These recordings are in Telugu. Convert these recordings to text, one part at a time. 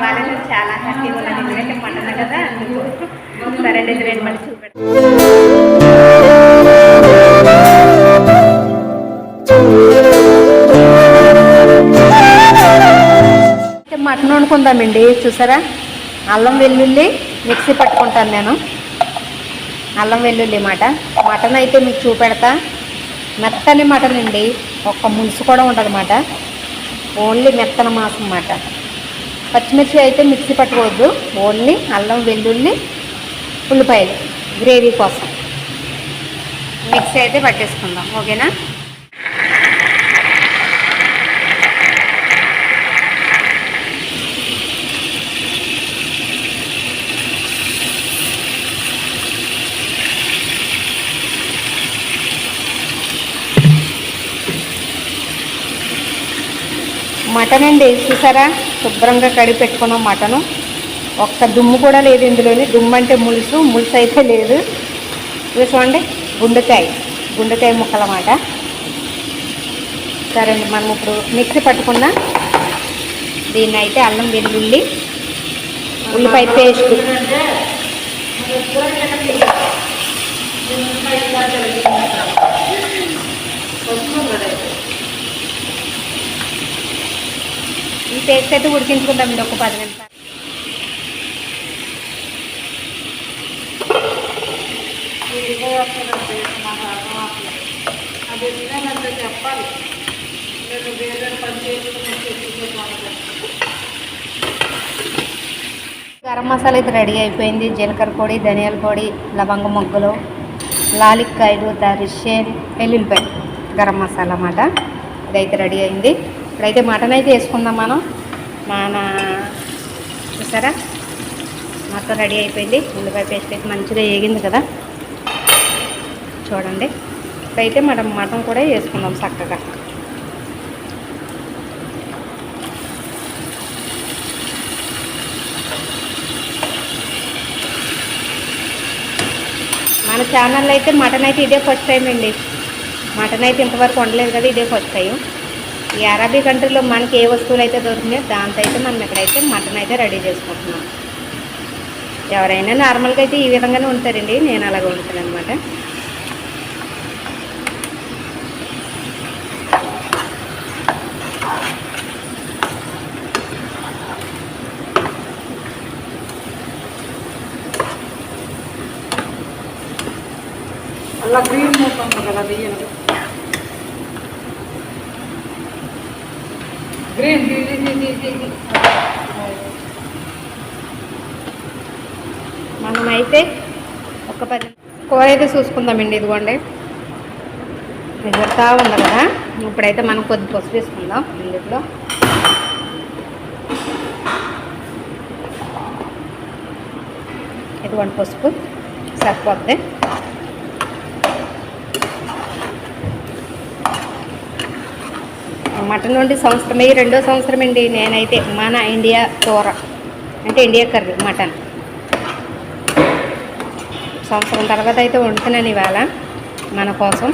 వాళ్ళని చాలా హ్యాపీగా ఉన్నది, ఎందుకంటే మటన్ కదా అందుకు. సరే అండి, ఇది రెండు మళ్ళీ చూపెడతాను. మటన్ వండుకుందామండి. చూసారా, అల్లం వెల్లుల్లి మిక్సీ పట్టుకుంటాను నేను. అల్లం వెల్లుల్లి మటన్ అయితే మీకు చూపెడతా. మెత్తని మటన్ అండి, ఒక్క ములుసు కూడా ఉండదన్నమాట. ఓన్లీ మెత్తన మాంసం అన్నమాట. పచ్చిమిర్చి అయితే మిక్సీ పట్టుకోవద్దు, ఓన్లీ అల్లం వెల్లుల్లి ఉల్లిపాయలు గ్రేవీ కోసం మిక్సీ అయితే పట్టేసుకుందాం. ఓకేనా? మటన్ అండి, చూసారా, శుభ్రంగా కడిగి పెట్టుకున్నాం మటను. ఒక్క దుమ్ము కూడా లేదు ఇందులోని. దుమ్ము అంటే ములుసు అయితే లేదు. ఇది చూడండి, గుండెకాయ ముక్కలు అన్నమాట. సరే అండి, మనం ఇప్పుడు మిక్సీ పట్టుకున్న దీన్ని అయితే అల్లం వెల్లుల్లి ఉల్లిపాయ పేస్ట్ ఈ పేస్ట్ అయితే ఉడికించుకుంటామండి ఒక 10 నిమిషాలు. చెప్పాలి, గరం మసాలా అయితే రెడీ అయిపోయింది. జీలకర్ర పొడి, ధనియాల పొడి, లవంగ మొగ్గలు, లాలిక్కాయలు, దారిషేన్, వెల్లుల్లిపాయ, గరం మసాలా అన్నమాట. ఇదైతే రెడీ అయింది. ఇప్పుడైతే మటన్ అయితే వేసుకుందాం మనం. చూసారా, మొత్తం రెడీ అయిపోయింది. ఉల్లిపాయ పేస్ట్ అయితే మంచిగా వేగింది కదా, చూడండి. ఇప్పుడైతే మనం మటన్ కూడా వేసుకుందాం చక్కగా. మన ఛానల్లో అయితే మటన్ అయితే ఇదే ఫస్ట్ టైం అండి. మటన్ అయితే ఇంతవరకు వండలేదు కదా, ఇదే ఫస్ట్ టైం. ఈ అరబీ కంట్రీలో మనకి ఏ వస్తువులు అయితే దొరికినాయో దాంతో అయితే మనం ఇక్కడైతే మటన్ అయితే రెడీ చేసుకుంటున్నాం. ఎవరైనా నార్మల్గా అయితే ఈ విధంగానే ఉంటారండి, నేను అలాగే ఉంటాను అనమాట. అలా గ్రీన్ మూతుంది కదా, బియ్యం గ్రీన్ మనమైతే ఒక 10 కూర అయితే చూసుకుందామండి. ఇదిగోండి, ఎగురుతా ఉంది కదా. ఇప్పుడైతే మనం కొద్ది పసుపు వేసుకుందాం ఇందులో. ఇదిగోండి పసుపు సరిపోద్ది. మటన్ వండి సంవత్సరం, 2వ సంవత్సరం అండి నేనైతే. మన ఇండియా కూర అంటే ఇండియా కర్రీ మటన్ సంవత్సరం తర్వాత అయితే వండుతున్నాను ఇవాళ మన కోసం.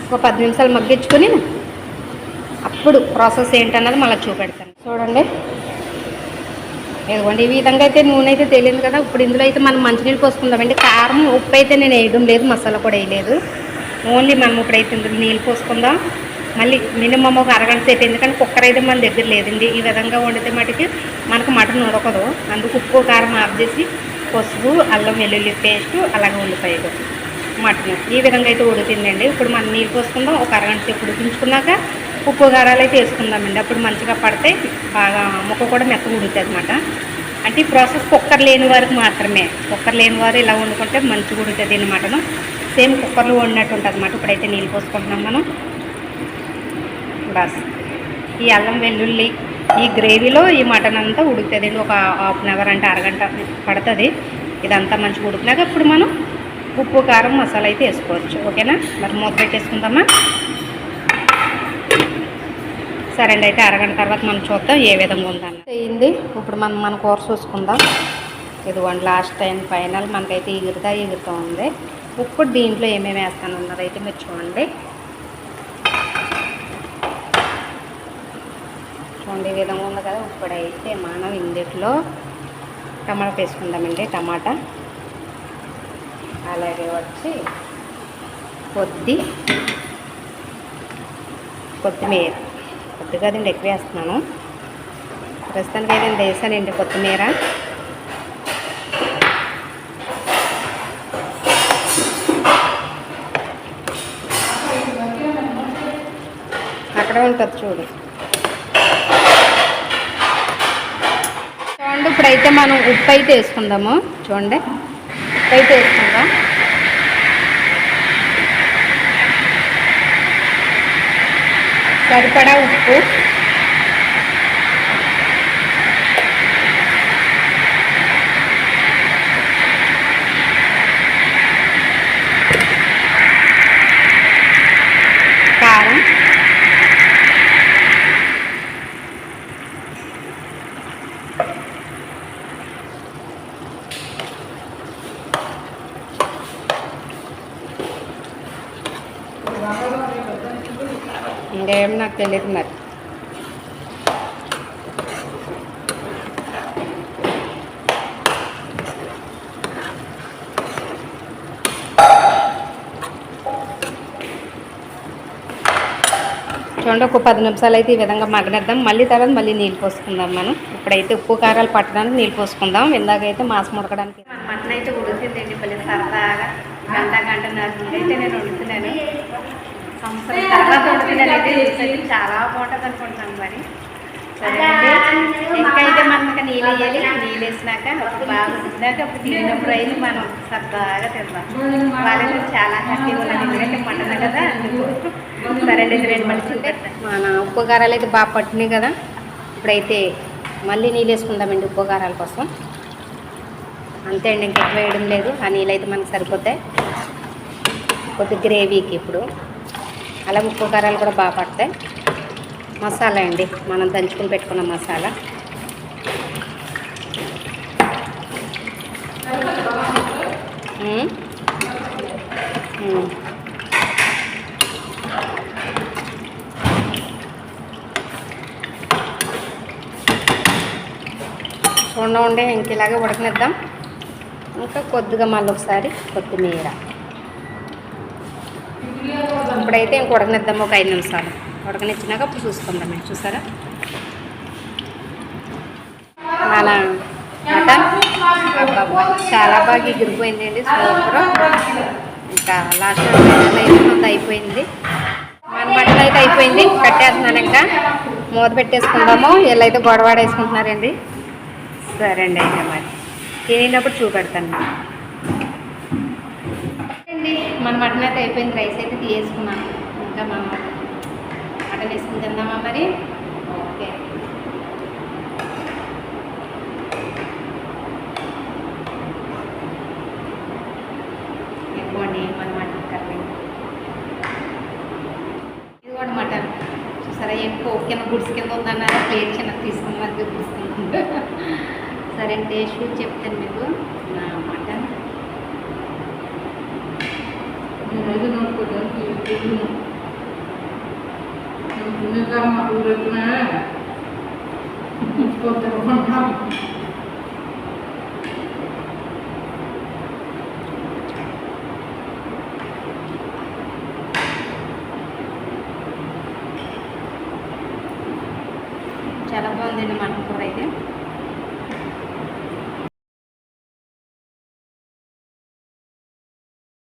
ఒక 10 నిమిషాలు మగ్గించుకొని అప్పుడు ప్రాసెస్ ఏంటన్నది మళ్ళీ చూపెడతాను. చూడండి, ఇదిగోండి, ఈ విధంగా అయితే నూనె అయితే తేలింది కదా. ఇప్పుడు ఇందులో అయితే మనం మంచినీళ్ళు పోసుకుందామండి. కారం, ఉప్పు అయితే నేను వేయడం లేదు, మసాలా కూడా వేయలేదు. ఓన్లీ మనం ఇప్పుడైతే ఇందులో నీళ్ళు పోసుకుందాం. మళ్ళీ మినిమం ఒక అరగంట సేపు, ఎందుకంటే కుక్కర్ అయితే మన దగ్గర లేదండి. ఈ విధంగా వండితే మటుకి మనకు మటన్ ఉడకదు. అందుకు ఉప్పు కారం ఆఫ్ చేసి పసుపు, అల్లం వెల్లుల్లి పేస్ట్, అలాగే ఉల్లిపాయలు, మటన్ ఈ విధంగా అయితే ఉడికిందండి. ఇప్పుడు మనం నీళ్ళు పోసుకుందాం. ఒక అరగంట సేపు ఉడికించుకున్నాక ఉప్పు కారాలు అయితే వేసుకుందామండి. అప్పుడు మంచిగా పడితే బాగా ముక్క కూడా మెత్తగా ఉడుకుతుంది అన్నమాట. అంటే ఈ ప్రాసెస్ కుక్కర్ లేని వారికి మాత్రమే. కుక్కర్ లేని వారు ఇలా వండుకుంటే మంచిగా ఉడుకుతుంది అన్నమాట. సేమ్ కుక్కర్లో వండినట్టు ఉంటుంది అన్నమాట. ఇప్పుడైతే నీళ్ళు పోసుకుంటున్నాం మనం. బస్ ఈ అల్లం వెల్లుల్లి ఈ గ్రేవీలో ఈ మటన్ అంతా ఉడుకుతుంది అండి. ఒక హాఫ్ అన్ అవర్ అంటే అరగంట పడుతుంది. ఇదంతా మంచిగా ఉడికినాక ఇప్పుడు మనం ఉప్పు కారం మసాలా అయితే వేసుకోవచ్చు. ఓకేనా? మరి మూత పెట్టేసుకుందామా? సరే అండి, అయితే అరగంట తర్వాత మనం చూద్దాం ఏ విధంగా ఉందని. అయింది. ఇప్పుడు మనం మన కూర చూసుకుందాం. ఇదిగోండి లాస్ట్ టైం ఫైనల్ మనకైతే ఎగురుతూ ఉంది. ఇప్పుడు దీంట్లో ఏమేమి వేస్తాను అన్నది అయితే మీరు చూడండి. ఈ విధంగా ఉంది కదా. ఇప్పుడైతే మనం ఇందులో టమాటా వేసుకుందామండి. టమాటా అలాగే వచ్చి కొత్తిమీర కొద్దిగా దీన్ని ఎక్కువ వేస్తున్నాను. ప్రస్తుతానికి అయితే నేను వేసానండి కొత్తిమీర. అక్కడే ఉంటుంది చూడు. చూడండి ఇప్పుడైతే మనం ఉప్పు అయితే వేసుకుందాము. చూడండి ఉప్పు అయితే వేసుకుందాం. సరిపడా ఉప్పు, కారం, ఇంకేం నాకు తెలియదు మరి. చూడండి ఒక 10 నిమిషాలు అయితే ఈ విధంగా మగ్గనిద్దాం. మళ్ళీ తర్వాత మళ్ళీ నీళ్ళు పోసుకుందాం. మనం ఇప్పుడైతే ఉప్పు కారాలు పట్టడానికి నీళ్ళు పోసుకుందాం. ఇందాకైతే మాంసం ఉడకడానికి మటన్ అయితే ఉడికిందండి. మళ్ళీ సరదాగా గంటన్నర అయితే నేను వండుతున్నాను. సంవత్సరం తర్వాత వండుతున్నాను అయితే చాలా బాగుంటుంది అనుకుంటున్నాను. మరి సరేనండి, ఇంకైతే మనకి నీళ్ళు వేయాలి. నీళ్ళు వేసినాక బాగా ఉడికినాక అప్పుడు తిరిగినప్పుడు అయితే మనం సరదాగా తిందాం. వాళ్ళకి చాలా హ్యాపీగా ఉన్నది, ఎందుకంటే మటన్ కదా. సరేండి, ఇది 2 మనిషి మన ఉప్పు కారాలు అయితే బాగా పట్టినాయి కదా. ఇప్పుడైతే మళ్ళీ నీళ్ళు వేసుకుందామండి ఉప్పు కారాల కోసం. అంతే అండి, ఇంకెక్కువ వేయడం లేదు. ఆ నీళ్ళు అయితే మనకు సరిపోతాయి కొద్ది గ్రేవీకి. ఇప్పుడు అలా ఉప్పు కారాలు కూడా బాగా పడతాయి. మసాలా అండి, మనం దంచుకుని పెట్టుకున్న మసాలా. చూడండి ఇంక ఇలాగే ఉడకనిద్దాం. ఇంకా కొద్దిగా మళ్ళీ ఒకసారి కొత్తిమీర. ఇప్పుడైతే ఇంక ఉడకనిద్దాం ఒక 5 నిమిషాలు. ఉడకనిచ్చినాక అప్పుడు చూసుకుందాం. మీరు చూసారా మన మటన్ చాలా బాగా ఎగిరిపోయిందండి. సూపర్. ఇంకా లాస్ట్ అయితే అయిపోయింది. మన మటన్ అయితే అయిపోయింది. కట్టేస్తున్నాను. ఇంకా మూత పెట్టేసుకుందాము. వీళ్ళైతే గొడవాడ వేసుకుంటున్నారండి. సరే అండి, అయితే మరి తినేటప్పుడు చూపెడతాను అండి. మన మటన్ అయితే అయిపోయింది. రైస్ అయితే తీసుకున్నాను. ఇంకా మనం మటన్ వేసుకుని తిందామా మరి? ఓకే. ఎక్కువండి మన మటన్ కర్రీ. ఇది కూడా మటన్ చూసారా, ఎక్కువ కింద గుడిసి కింద ఉందన్నారా. ప్లేట్ చిన్న తీసుకుని మధ్య గుడిసుకుంటుంది. సరే టేస్ట్ చెప్తాను మీకు. నా మటన్ చాలా బాగుందండి మటన్ కూర అయితే.